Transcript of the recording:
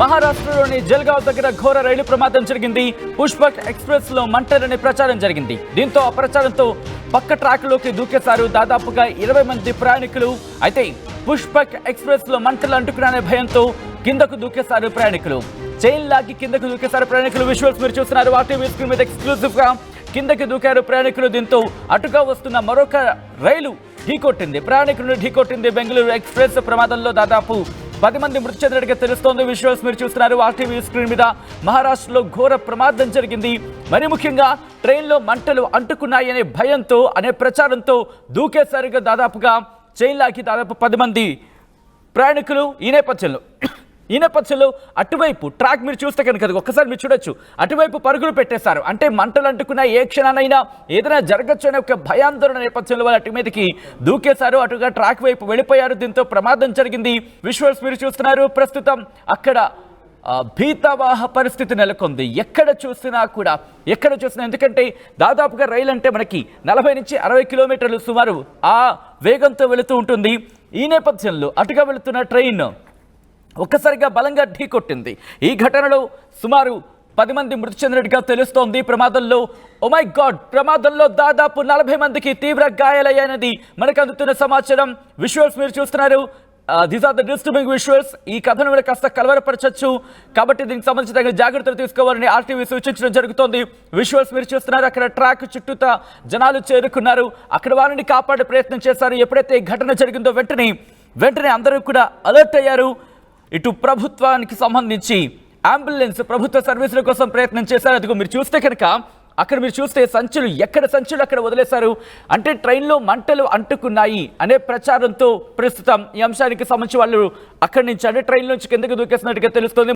మహారాష్ట్రలోని జల్గావ్ దగ్గర ఘోర రైలు ప్రమాదం జరిగింది. పుష్పక్ ఎక్స్ప్రెస్ లో మంటలనే ప్రచారం జరిగింది. దీంతో ఆ ప్రచారంతో పక్క ట్రాక్ లోకి దూకేశారు దాదాపుగా 20 మంది ప్రయాణికులు. అయితే పుష్పక్ ఎక్స్ప్రెస్ లో మంటలు అంటుకునే భయంతో కిందకు దూకేశారు ప్రయాణికులు. చైన్ లాగి కిందకు దూకేశారు ప్రయాణికులు. విజువల్స్ మీరు చూస్తున్నారు. ఆర్టీవీ స్క్రీన్ మీద ఎక్స్క్లూజివ్ గా కిందకి దూకారు ప్రయాణికులు. దీంతో అటుగా వస్తున్న మరొక రైలు ఢీకొట్టింది, ప్రయాణికులను ఢీకొట్టింది. బెంగళూరు ఎక్స్ప్రెస్ ప్రమాదంలో దాదాపు 10 మంది మృతి చెందినట్టుగా తెలుస్తోంది. విజువల్స్ మీరు చూస్తున్నారు ఆర్టీవీ స్క్రీన్ మీద. మహారాష్ట్రలో ఘోర ప్రమాదం జరిగింది. మరి ముఖ్యంగా ట్రైన్లో మంటలు అంటుకున్నాయనే భయంతో అనే ప్రచారంతో దూకేసరిగా దాదాపుగా చైన్ లాగి దాదాపు 10 మంది ప్రయాణికులు. ఈ నేపథ్యంలో అటువైపు ట్రాక్ మీరు చూస్తే కనుక ఒక్కసారి మీరు చూడొచ్చు, అటువైపు పరుగులు పెట్టేశారు. అంటే మంటలు అంటుకున్న ఏ క్షణానైనా ఏదైనా జరగచ్చు అనే ఒక భయాందోళన నేపథ్యంలో వాళ్ళు అటు మీదకి దూకేశారు. అటుగా ట్రాక్ వైపు వెళ్ళిపోయారు. దీంతో ప్రమాదం జరిగింది. విజువల్స్ మీరు చూస్తున్నారు. ప్రస్తుతం అక్కడ భీతావాహ పరిస్థితి నెలకొంది. ఎక్కడ చూసినా ఎందుకంటే దాదాపుగా రైలు అంటే మనకి 40 నుంచి 60 కిలోమీటర్లు సుమారు ఆ వేగంతో వెళుతూ ఉంటుంది. ఈ నేపథ్యంలో అటుగా వెళుతున్న ట్రైన్ ఒక్కసారిగా బలంగా ఢీకొట్టింది. ఈ ఘటనలో సుమారు 10 మంది మృతి చెందినట్టుగా తెలుస్తోంది. ప్రమాదంలో ప్రమాదంలో దాదాపు 40 మందికి తీవ్ర గాయాలయ్యాయన్నది మనకు అందుతున్న సమాచారం. విజువల్స్ మీరు చూస్తున్నారు. These are the disturbing visuals. ఈ కథను మీరు కాస్త కలవరపరచచ్చు, కాబట్టి దీనికి సంబంధించి తగిన జాగ్రత్తలు తీసుకోవాలని ఆర్టీవీ సూచించడం జరుగుతోంది. విజువల్స్ మీరు చూస్తున్నారు. అక్కడ ట్రాక్ చుట్టూతా జనాలు చేరుకున్నారు. అక్కడ వారిని కాపాడే ప్రయత్నం చేశారు. ఎప్పుడైతే ఈ ఘటన జరిగిందో వెంటనే అందరూ కూడా అలర్ట్ అయ్యారు. ఇటు ప్రభుత్వానికి సంబంధించి అంబులెన్స్ ప్రభుత్వ సర్వీసుల కోసం ప్రయత్నం చేశారు. అదిగో మీరు చూస్తే కనుక అక్కడ మీరు చూస్తే సంచులు అక్కడ వదిలేశారు. అంటే ట్రైన్లో మంటలు అంటుకున్నాయి అనే ప్రచారంతో ప్రస్తుతం ఈ అంశానికి సంబంధించి వాళ్ళు అక్కడి నుంచి అంటే ట్రైన్ నుంచి కిందకి దూకేసినట్టుగా తెలుస్తోంది.